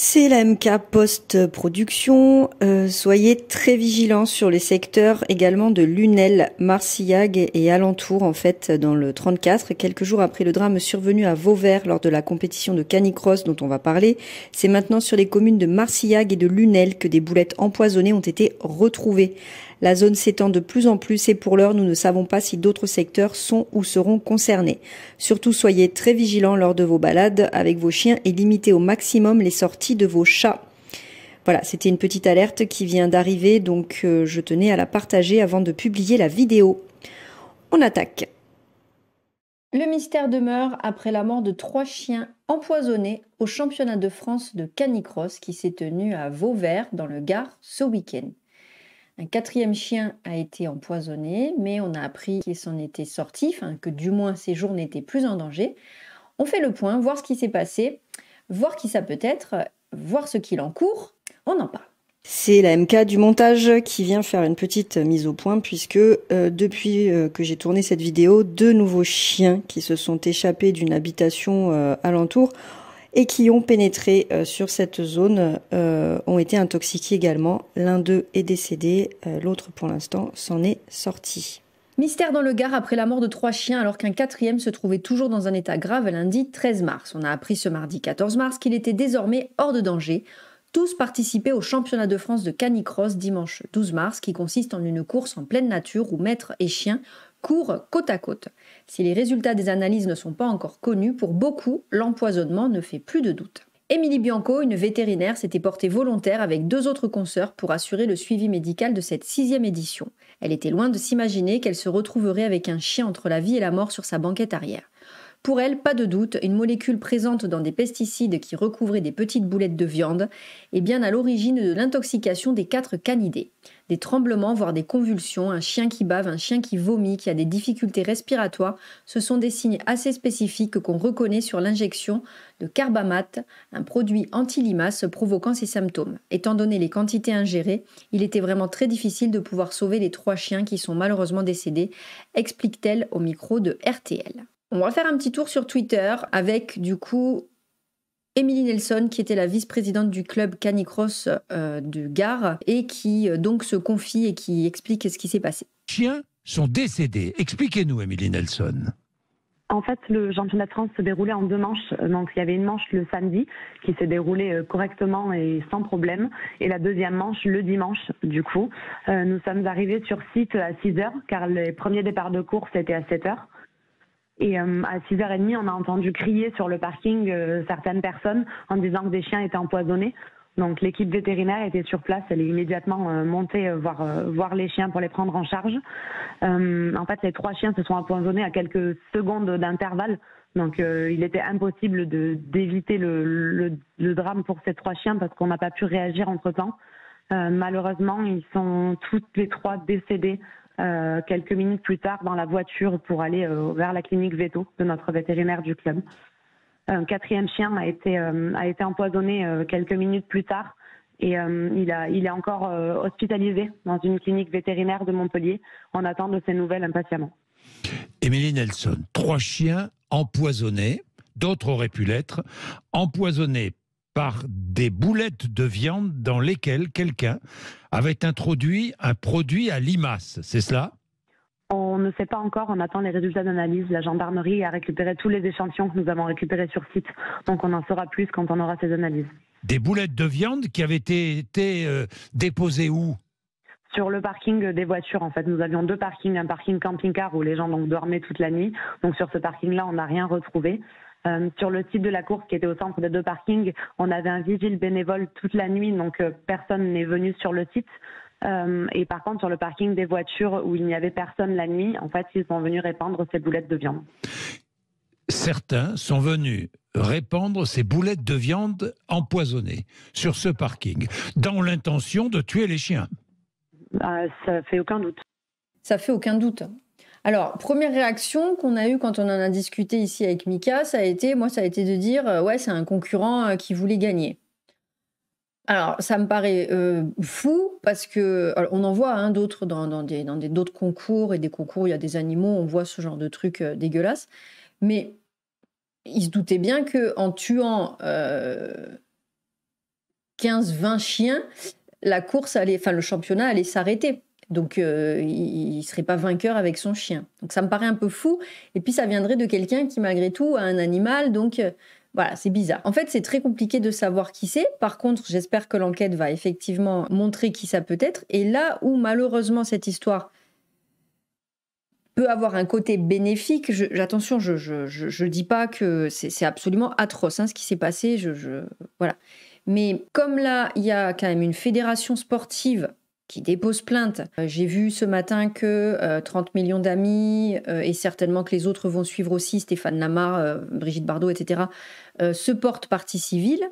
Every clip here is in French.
C'est la MK post-production. Soyez très vigilants sur les secteurs également de Lunel, Marcillac et alentours, en fait, dans le 34. Quelques jours après le drame survenu à Vauvert lors de la compétition de canicross dont on va parler, c'est maintenant sur les communes de Marcillac et de Lunel que des boulettes empoisonnées ont été retrouvées. La zone s'étend de plus en plus et pour l'heure, nous ne savons pas si d'autres secteurs sont ou seront concernés. Surtout, soyez très vigilants lors de vos balades avec vos chiens et limitez au maximum les sorties de vos chats. Voilà, c'était une petite alerte qui vient d'arriver, donc je tenais à la partager avant de publier la vidéo. On attaque. Le mystère demeure après la mort de 3 chiens empoisonnés au championnat de France de canicross qui s'est tenu à Vauvert dans le Gard ce week-end. Un 4e chien a été empoisonné, mais on a appris qu'il s'en était sorti, que du moins ses jours n'étaient plus en danger. On fait le point, voir ce qui s'est passé, voir qui ça peut être, voir ce qu'il en court. On en parle. C'est la MK du montage qui vient faire une petite mise au point puisque depuis que j'ai tourné cette vidéo, 2 nouveaux chiens qui se sont échappés d'une habitation alentour et qui ont pénétré sur cette zone ont été intoxiqués également. L'un d'eux est décédé, l'autre pour l'instant s'en est sorti. Mystère dans le Gard après la mort de 3 chiens alors qu'un 4e se trouvait toujours dans un état grave lundi 13 mars. On a appris ce mardi 14 mars qu'il était désormais hors de danger. Tous participaient au championnat de France de canicross dimanche 12 mars qui consiste en une course en pleine nature où maîtres et chiens courent côte à côte. Si les résultats des analyses ne sont pas encore connus, pour beaucoup, l'empoisonnement ne fait plus de doute. Émilie Bianco, une vétérinaire, s'était portée volontaire avec 2 autres consoeurs pour assurer le suivi médical de cette 6e édition. Elle était loin de s'imaginer qu'elle se retrouverait avec un chien entre la vie et la mort sur sa banquette arrière. Pour elle, pas de doute, une molécule présente dans des pesticides qui recouvraient des petites boulettes de viande est bien à l'origine de l'intoxication des 4 canidés. Des tremblements, voire des convulsions, un chien qui bave, un chien qui vomit, qui a des difficultés respiratoires, ce sont des signes assez spécifiques qu'on reconnaît sur l'injection de carbamate, un produit anti-limaces provoquant ces symptômes. Étant donné les quantités ingérées, il était vraiment très difficile de pouvoir sauver les 3 chiens qui sont malheureusement décédés, explique-t-elle au micro de RTL. On va faire un petit tour sur Twitter avec du coup Émilie Nelson qui était la vice-présidente du club canicross du Gard et qui donc se confie et qui explique ce qui s'est passé. Les chiens sont décédés. Expliquez-nous, Émilie Nelson. En fait, le championnat de France se déroulait en 2 manches. Donc, il y avait une manche le samedi qui s'est déroulée correctement et sans problème. Et la deuxième manche le dimanche, du coup. Nous sommes arrivés sur site à 6h car les premiers départs de course étaient à 7h. Et à 6h30, on a entendu crier sur le parking certaines personnes en disant que des chiens étaient empoisonnés. Donc l'équipe vétérinaire était sur place, elle est immédiatement montée voir les chiens pour les prendre en charge. En fait, les 3 chiens se sont empoisonnés à quelques secondes d'intervalle. Donc il était impossible d'éviter le drame pour ces 3 chiens parce qu'on n'a pas pu réagir entre-temps. Malheureusement, ils sont tous les 3 décédés quelques minutes plus tard dans la voiture pour aller vers la clinique Veto de notre vétérinaire du club. Un 4e chien a été empoisonné quelques minutes plus tard et il est encore hospitalisé dans une clinique vétérinaire de Montpellier. On attend de ses nouvelles impatiemment. Émilie Nelson, 3 chiens empoisonnés, d'autres auraient pu l'être, empoisonnés par des boulettes de viande dans lesquelles quelqu'un avait introduit un produit à limaces, c'est cela ? On ne sait pas encore, on attend les résultats d'analyse. La gendarmerie a récupéré tous les échantillons que nous avons récupérés sur site, donc on en saura plus quand on aura ces analyses. Des boulettes de viande qui avaient été déposées où ? Sur le parking des voitures, en fait. Nous avions 2 parkings, un parking camping-car où les gens donc dormaient toute la nuit. Donc sur ce parking-là, on n'a rien retrouvé. Sur le site de la course qui était au centre des 2 parkings, on avait un vigile bénévole toute la nuit, donc personne n'est venu sur le site. Et par contre, sur le parking des voitures où il n'y avait personne la nuit, en fait, ils sont venus répandre ces boulettes de viande. Certains sont venus répandre ces boulettes de viande empoisonnées sur ce parking, dans l'intention de tuer les chiens. Ça fait aucun doute. Ça fait aucun doute. Alors, première réaction qu'on a eue quand on en a discuté ici avec Mika, ça a été de dire ouais, c'est un concurrent qui voulait gagner. Alors, ça me paraît fou parce que on en voit d'autres dans d'autres concours et des concours où il y a des animaux, on voit ce genre de trucs dégueulasses. Mais il se doutait bien qu'en tuant 15-20 chiens, le championnat allait s'arrêter. Donc, il ne serait pas vainqueur avec son chien. Donc, ça me paraît un peu fou. Et puis, ça viendrait de quelqu'un qui, malgré tout, a un animal. Donc, voilà, c'est bizarre. En fait, c'est très compliqué de savoir qui c'est. Par contre, j'espère que l'enquête va effectivement montrer qui ça peut être. Et là où, malheureusement, cette histoire peut avoir un côté bénéfique, attention, je dis pas que c'est absolument atroce ce qui s'est passé. Voilà. Mais comme là, il y a quand même une fédération sportive qui dépose plainte. J'ai vu ce matin que 30 millions d'amis, et certainement que les autres vont suivre aussi, Stéphane Lamar, Brigitte Bardot, etc., se portent partie civile.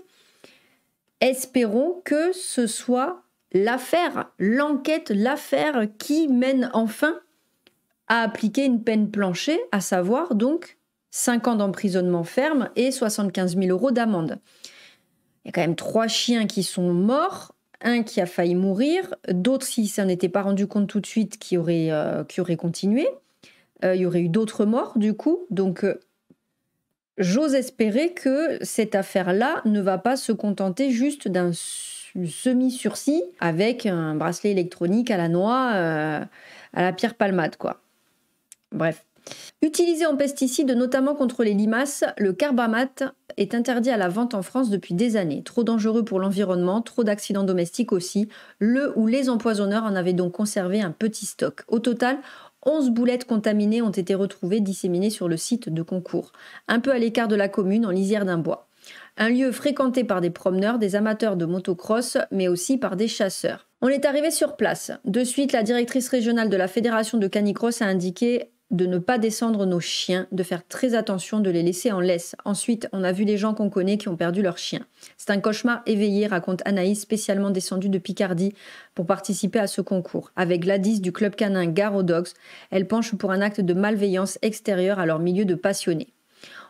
Espérons que ce soit l'affaire qui mène enfin à appliquer une peine planchée, à savoir donc 5 ans d'emprisonnement ferme et 75 000 € d'amende. Il y a quand même 3 chiens qui sont morts, un qui a failli mourir, d'autres, s'ils ne s'en étaient pas rendus compte tout de suite, qui auraient continué. Il y aurait eu d'autres morts, du coup. Donc, j'ose espérer que cette affaire-là ne va pas se contenter juste d'un semi-sursis avec un bracelet électronique à la noix, à la Pierre Palmade, quoi. Bref. Utilisé en pesticides, notamment contre les limaces, le carbamate est interdit à la vente en France depuis des années. Trop dangereux pour l'environnement, trop d'accidents domestiques aussi. Le ou les empoisonneurs en avaient donc conservé un petit stock. Au total, 11 boulettes contaminées ont été retrouvées disséminées sur le site de Concours, un peu à l'écart de la commune, en lisière d'un bois. Un lieu fréquenté par des promeneurs, des amateurs de motocross, mais aussi par des chasseurs. On est arrivé sur place. De suite, la directrice régionale de la Fédération de canicross a indiqué de ne pas descendre nos chiens, de faire très attention, de les laisser en laisse. Ensuite, on a vu les gens qu'on connaît qui ont perdu leurs chiens. C'est un cauchemar éveillé, raconte Anaïs, spécialement descendue de Picardie pour participer à ce concours. Avec Gladys du club canin Gare aux Dogs, elle penche pour un acte de malveillance extérieure à leur milieu de passionnés.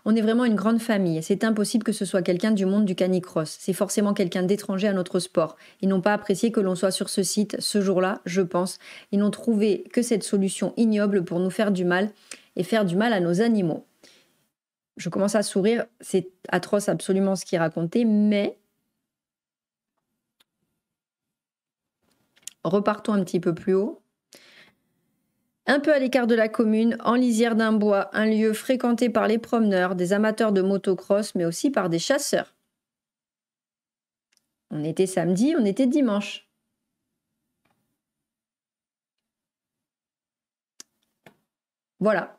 On est vraiment une grande famille. C'est impossible que ce soit quelqu'un du monde du canicross. C'est forcément quelqu'un d'étranger à notre sport. Ils n'ont pas apprécié que l'on soit sur ce site ce jour-là, je pense. Ils n'ont trouvé que cette solution ignoble pour nous faire du mal et faire du mal à nos animaux. Je commence à sourire. C'est atroce absolument ce qu'il racontait, mais repartons un petit peu plus haut. Un peu à l'écart de la commune, en lisière d'un bois, un lieu fréquenté par les promeneurs, des amateurs de motocross, mais aussi par des chasseurs. On était samedi, on était dimanche. Voilà.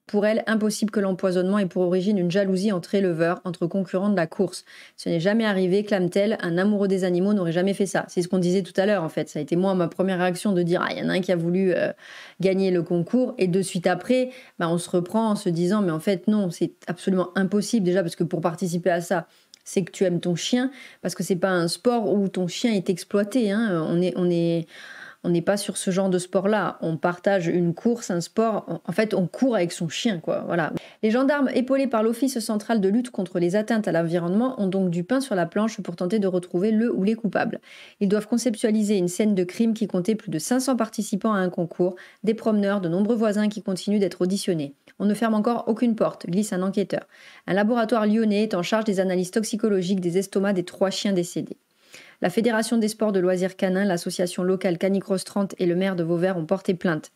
Pour elle, impossible que l'empoisonnement ait pour origine une jalousie entre éleveurs, entre concurrents de la course. Ce n'est jamais arrivé, clame-t-elle, un amoureux des animaux n'aurait jamais fait ça. C'est ce qu'on disait tout à l'heure, en fait. Ça a été moi, ma première réaction de dire « Ah, il y en a un qui a voulu gagner le concours ». Et de suite après, on se reprend en se disant « Mais en fait, non, c'est absolument impossible. » Déjà, parce que pour participer à ça, c'est que tu aimes ton chien, parce que c'est pas un sport où ton chien est exploité. Hein. On n'est pas sur ce genre de sport-là. On partage une course, un sport. En fait, on court avec son chien, quoi. Voilà. Les gendarmes, épaulés par l'Office central de lutte contre les atteintes à l'environnement, ont donc du pain sur la planche pour tenter de retrouver le ou les coupables. Ils doivent conceptualiser une scène de crime qui comptait plus de 500 participants à un concours, des promeneurs, de nombreux voisins qui continuent d'être auditionnés. On ne ferme encore aucune porte, glisse un enquêteur. Un laboratoire lyonnais est en charge des analyses toxicologiques des estomacs des 3 chiens décédés. La Fédération des sports de loisirs canins, l'association locale Canicross 30 et le maire de Vauvert ont porté plainte.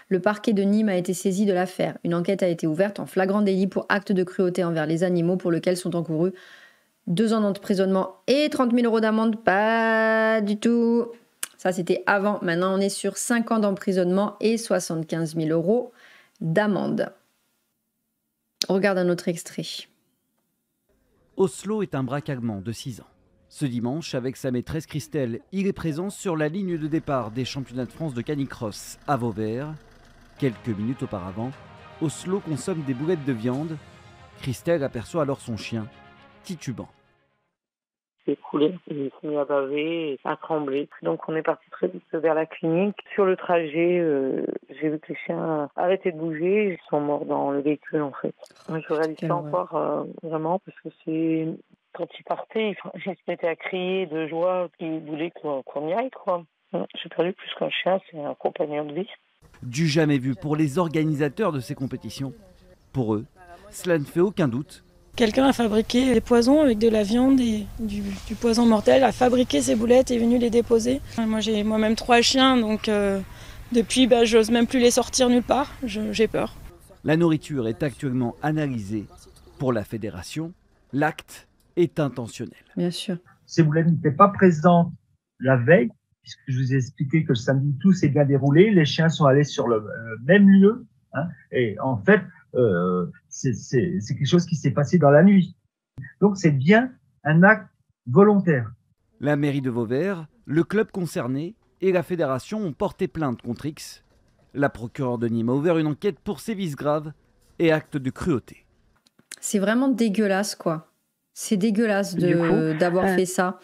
Le parquet de Nîmes a été saisi de l'affaire. Une enquête a été ouverte en flagrant délit pour acte de cruauté envers les animaux pour lequel sont encourus 2 ans d'emprisonnement et 30 000 € d'amende. Pas du tout. Ça, c'était avant. Maintenant, on est sur 5 ans d'emprisonnement et 75 000 € d'amende. On regarde un autre extrait. Oslo est un braquement de 6 ans. Ce dimanche, avec sa maîtresse Christelle, il est présent sur la ligne de départ des championnats de France de canicross à Vauvert. Quelques minutes auparavant, Oslo consomme des boulettes de viande. Christelle aperçoit alors son chien, titubant. s'est écroulé. Il s'est mis à baver, à trembler. Donc on est parti très vite vers la clinique. Sur le trajet, j'ai vu que les chiens arrêtaient de bouger. Ils sont morts dans le véhicule en fait. Je réalise pas encore vraiment parce que c'est... Quand ils partaient, ils se mettaient à crier de joie, ils voulaient qu'on y aille, quoi. J'ai perdu plus qu'un chien, c'est un compagnon de vie. Du jamais vu pour les organisateurs de ces compétitions. Pour eux, cela ne fait aucun doute, Quelqu'un a fabriqué des poisons avec de la viande et du poison mortel, a fabriqué ces boulettes et est venu les déposer. Moi j'ai moi-même 3 chiens, donc depuis j'ose même plus les sortir nulle part, j'ai peur. La nourriture est actuellement analysée. Pour la fédération, l'acte est intentionnel. Bien sûr. Ces boulettes n'étaient pas présentes la veille, puisque je vous ai expliqué que le samedi, tout s'est bien déroulé. Les chiens sont allés sur le même lieu. Hein, et en fait, c'est quelque chose qui s'est passé dans la nuit. Donc, c'est bien un acte volontaire. La mairie de Vauvert, le club concerné et la fédération ont porté plainte contre X. La procureure de Nîmes a ouvert une enquête pour sévices graves et actes de cruauté. C'est vraiment dégueulasse, quoi. C'est dégueulasse d'avoir fait ça.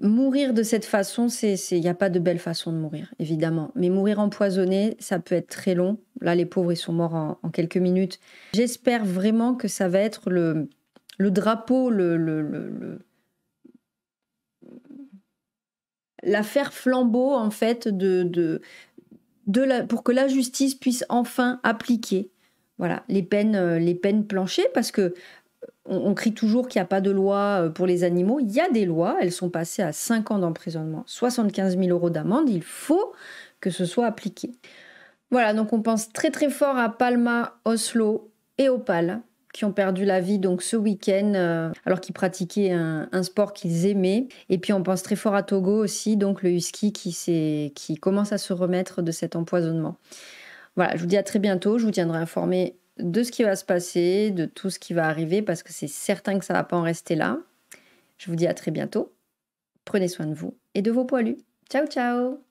Mourir de cette façon, il n'y a pas de belle façon de mourir, évidemment. Mais mourir empoisonné, ça peut être très long. Là, les pauvres, ils sont morts en quelques minutes. J'espère vraiment que ça va être le drapeau, l'affaire flambeau, en fait, pour que la justice puisse enfin appliquer les peines planchées, parce que on crie toujours qu'il n'y a pas de loi pour les animaux. Il y a des lois, elles sont passées à 5 ans d'emprisonnement, 75 000 € d'amende. Il faut que ce soit appliqué. Voilà, donc on pense très très fort à Palma, Oslo et Opal, qui ont perdu la vie donc ce week-end alors qu'ils pratiquaient un sport qu'ils aimaient. Et puis on pense très fort à Togo aussi, donc le husky qui commence à se remettre de cet empoisonnement. Voilà, je vous dis à très bientôt, je vous tiendrai informé de ce qui va se passer, de tout ce qui va arriver, parce que c'est certain que ça ne va pas en rester là. Je vous dis à très bientôt. Prenez soin de vous et de vos poilus. Ciao, ciao!